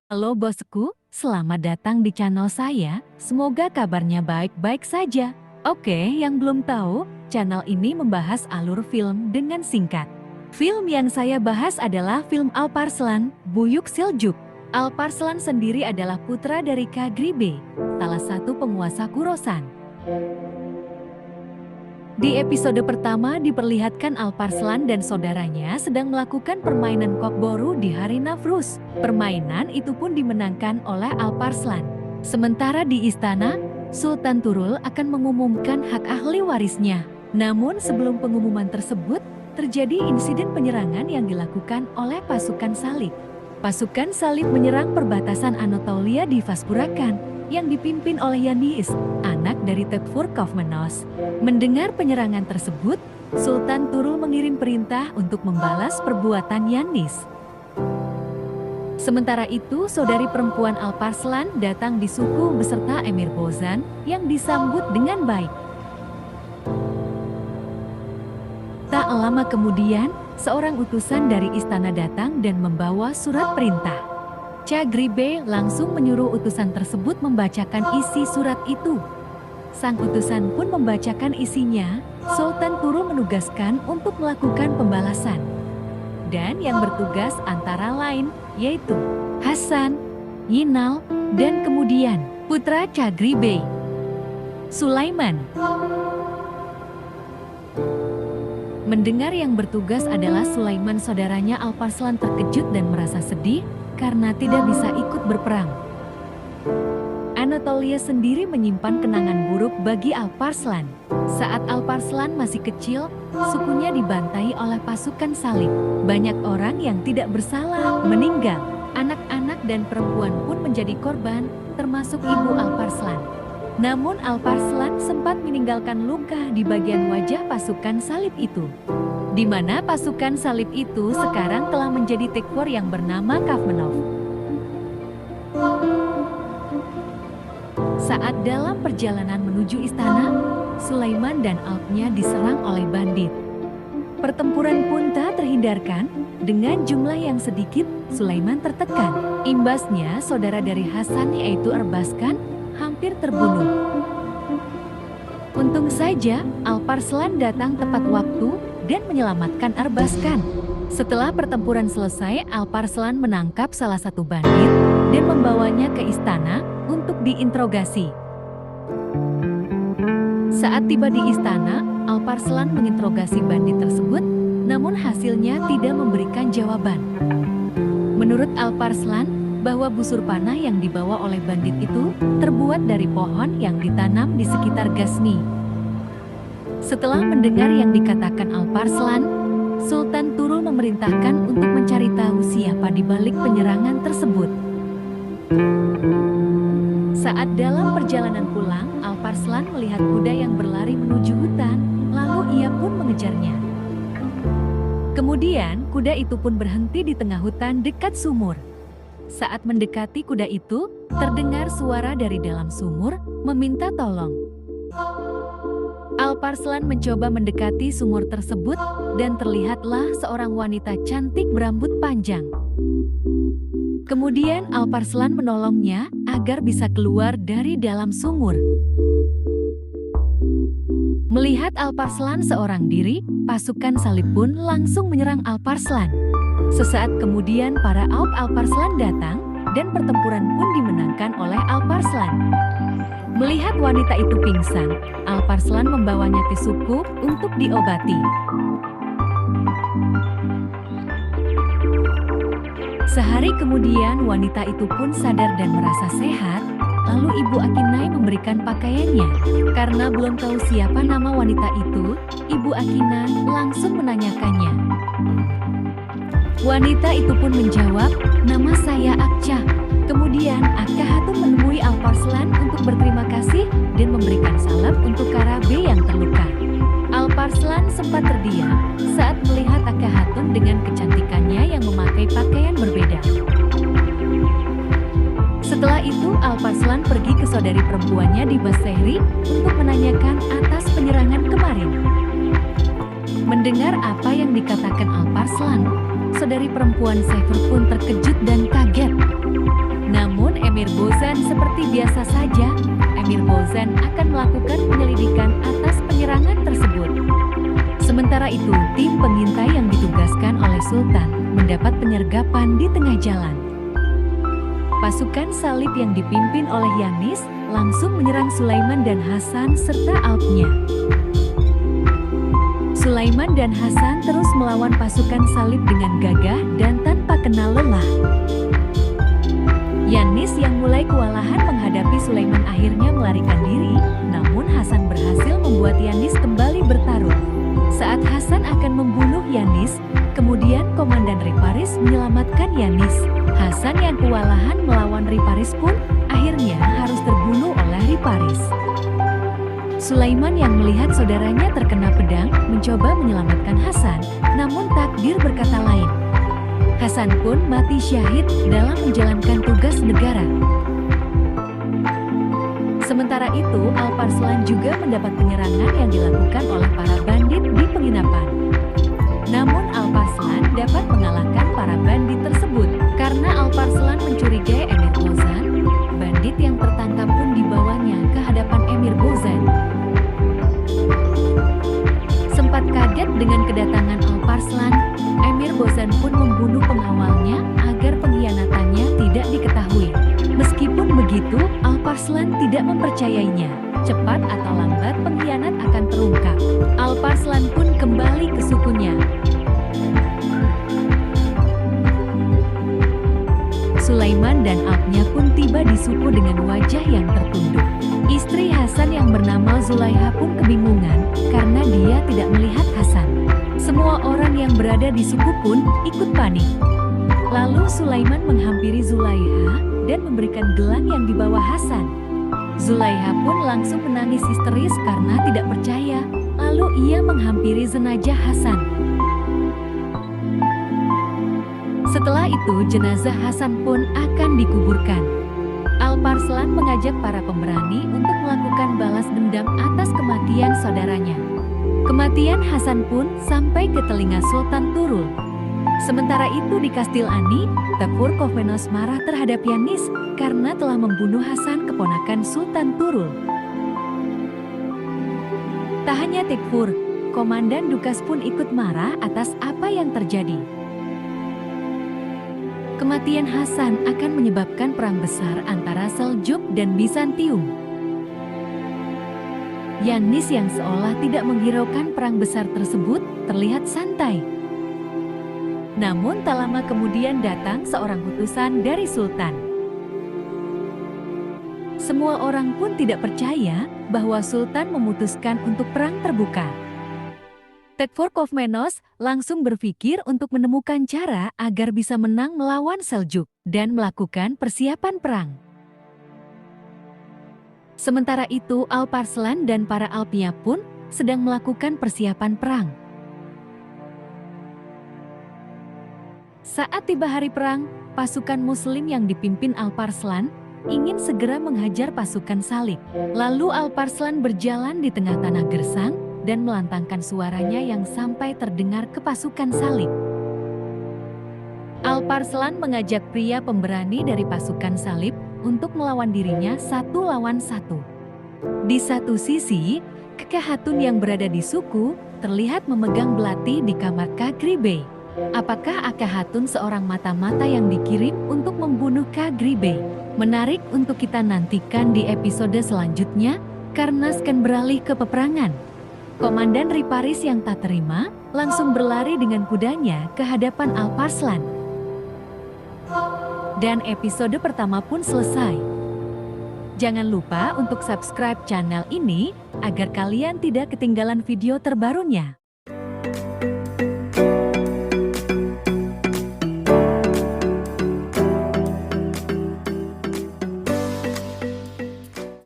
Halo bosku, selamat datang di channel saya. Semoga kabarnya baik-baik saja. Oke, yang belum tahu, channel ini membahas alur film dengan singkat. Film yang saya bahas adalah film Alparslan, Buyuk Seljuk. Alparslan sendiri adalah putra dari Kagribe, salah satu penguasa Kurosan. Di episode pertama diperlihatkan Alparslan dan saudaranya sedang melakukan permainan kokboru di hari Nafruz. Permainan itu pun dimenangkan oleh Alparslan. Sementara di istana, Sultan Turul akan mengumumkan hak ahli warisnya. Namun sebelum pengumuman tersebut, terjadi insiden penyerangan yang dilakukan oleh pasukan Salib. Pasukan Salib menyerang perbatasan Anatolia di Vaspurakan yang dipimpin oleh Yanis, anak dari Tekfur Kaufmanos. Mendengar penyerangan tersebut, Sultan Turul mengirim perintah untuk membalas perbuatan Yanis. Sementara itu, saudari perempuan Alparslan datang di suku beserta Emir Bozan yang disambut dengan baik. Tak lama kemudian, seorang utusan dari istana datang dan membawa surat perintah. Kagribe langsung menyuruh utusan tersebut membacakan isi surat itu. Sang utusan pun membacakan isinya. Sultan Turul menugaskan untuk melakukan pembalasan. Dan yang bertugas antara lain yaitu Hasan, Yinal, dan kemudian putra Kagribe, Sulaiman. Mendengar yang bertugas adalah Sulaiman, saudaranya Alparslan terkejut dan merasa sedih karena tidak bisa ikut berperang. Anatolia sendiri menyimpan kenangan buruk bagi Alparslan. Saat Alparslan masih kecil, sukunya dibantai oleh pasukan Salib. Banyak orang yang tidak bersalah meninggal. Anak-anak dan perempuan pun menjadi korban, termasuk ibu Alparslan. Namun Alparslan sempat meninggalkan luka di bagian wajah pasukan Salib itu, di mana pasukan Salib itu sekarang telah menjadi Tekfur yang bernama Kaufmanov. Saat dalam perjalanan menuju istana, Sulaiman dan Alpnya diserang oleh bandit. Pertempuran pun tak terhindarkan. Dengan jumlah yang sedikit, Sulaiman tertekan. Imbasnya, saudara dari Hasan yaitu Erbaskan hampir terbunuh. Untung saja, Alparslan datang tepat waktu dan menyelamatkan Erbaskan. Setelah pertempuran selesai, Alparslan menangkap salah satu bandit dan membawanya ke istana untuk diinterogasi. Saat tiba di istana, Alparslan menginterogasi bandit tersebut, namun hasilnya tidak memberikan jawaban. Menurut Alparslan, bahwa busur panah yang dibawa oleh bandit itu terbuat dari pohon yang ditanam di sekitar Ghazni. Setelah mendengar yang dikatakan Alparslan, Sultan Turul memerintahkan untuk mencari tahu siapa di balik penyerangan tersebut. Saat dalam perjalanan pulang, Alparslan melihat kuda yang berlari menuju hutan, lalu ia pun mengejarnya. Kemudian, kuda itu pun berhenti di tengah hutan dekat sumur. Saat mendekati kuda itu, terdengar suara dari dalam sumur meminta tolong. Alparslan mencoba mendekati sumur tersebut dan terlihatlah seorang wanita cantik berambut panjang. Kemudian Alparslan menolongnya agar bisa keluar dari dalam sumur. Melihat Alparslan seorang diri, pasukan Salib pun langsung menyerang Alparslan. Sesaat kemudian para Alparslan datang dan pertempuran pun dimenangkan oleh Alparslan. Melihat wanita itu pingsan, Alparslan membawanya ke suku untuk diobati. Sehari kemudian wanita itu pun sadar dan merasa sehat, lalu Ibu Akinai memberikan pakaiannya. Karena belum tahu siapa nama wanita itu, Ibu Akinai langsung menanyakannya. Wanita itu pun menjawab, "Nama saya Akca." Kemudian Akka Hatun menemui Alparslan untuk berterima kasih dan memberikan salep untuk Karabe yang terluka. Alparslan sempat terdiam saat melihat Akka Hatun dengan kecantikannya yang memakai pakaian berbeda. Setelah itu Alparslan pergi ke saudari perempuannya di Basehri untuk menanyakan atas penyerangan kemarin. Mendengar apa yang dikatakan Alparslan, saudari perempuan Sefer pun terkejut dan kaget. Namun Emir Bozan seperti biasa saja, Emir Bozan akan melakukan penyelidikan atas penyerangan tersebut. Sementara itu, tim pengintai yang ditugaskan oleh Sultan mendapat penyergapan di tengah jalan. Pasukan salib yang dipimpin oleh Yanis langsung menyerang Sulaiman dan Hasan serta Alpnya. Sulaiman dan Hasan terus melawan pasukan salib dengan gagah dan tanpa kenal lelah. Yanis yang mulai kewalahan menghadapi Sulaiman akhirnya melarikan diri, namun Hasan berhasil membuat Yanis kembali bertarung. Saat Hasan akan membunuh Yanis, kemudian Komandan Riparis menyelamatkan Yanis. Hasan yang kewalahan melawan Riparis pun akhirnya harus terbunuh oleh Riparis. Sulaiman yang melihat saudaranya terkena pedang mencoba menyelamatkan Hasan, namun takdir berkata lain. Hasan pun mati syahid dalam menjalankan tugas negara. Sementara itu, Alparslan juga mendapat penyerangan yang dilakukan oleh para bandit di penginapan. Namun Alparslan dapat mengalahkan para bandit tersebut karena Alparslan mencurigai Emir Bozan. Bandit yang tertangkap pun dibawanya ke hadapan Emir Bozan. Sempat kaget dengan kedatangan Alparslan, Emir Bozan pun membunuh pengawalnya agar pengkhianatannya tidak diketahui. Meskipun begitu, Alparslan tidak mempercayainya. Cepat atau lambat pengkhianat akan terungkap. Alparslan pun kembali ke sukunya. Sulaiman dan Alpnya pun tiba di suku dengan wajah yang tertunduk. Istri Hasan yang bernama Zulaiha pun kebingungan karena dia tidak melihat Hasan. Semua orang yang berada di suku pun ikut panik. Lalu Sulaiman menghampiri Zulaiha dan memberikan gelang yang dibawa Hasan. Zulaiha pun langsung menangis histeris karena tidak percaya. Lalu ia menghampiri jenazah Hasan. Setelah itu jenazah Hasan pun akan dikuburkan. Alparslan mengajak para pemberani untuk melakukan balas dendam atas kematian saudaranya. Kematian Hasan pun sampai ke telinga Sultan Turul. Sementara itu di Kastil Ani, Tepfur Kofmenos marah terhadap Yanis karena telah membunuh Hasan keponakan Sultan Turul. Tak hanya Tepfur, Komandan Dukas pun ikut marah atas apa yang terjadi. Kematian Hasan akan menyebabkan perang besar antara Seljuk dan Bizantium. Yanis yang seolah tidak menghiraukan perang besar tersebut terlihat santai. Namun tak lama kemudian datang seorang utusan dari Sultan. Semua orang pun tidak percaya bahwa Sultan memutuskan untuk perang terbuka. Tepfur Kofmenos langsung berpikir untuk menemukan cara agar bisa menang melawan Seljuk dan melakukan persiapan perang. Sementara itu Alparslan dan para Alpnya pun sedang melakukan persiapan perang. Saat tiba hari perang, pasukan Muslim yang dipimpin Alparslan ingin segera menghajar pasukan salib. Lalu Alparslan berjalan di tengah tanah gersang dan melantangkan suaranya yang sampai terdengar ke pasukan salib. Alparslan mengajak pria pemberani dari pasukan salib untuk melawan dirinya satu lawan satu. Di satu sisi, Kakek Hatun yang berada di suku terlihat memegang belati di kamar Kagri Bey. Apakah Kakek Hatun seorang mata-mata yang dikirim untuk membunuh Kagri Bey? Menarik untuk kita nantikan di episode selanjutnya karena akan beralih ke peperangan. Komandan Riparis yang tak terima langsung berlari dengan kudanya ke hadapan Alparslan. Dan episode pertama pun selesai. Jangan lupa untuk subscribe channel ini agar kalian tidak ketinggalan video terbarunya.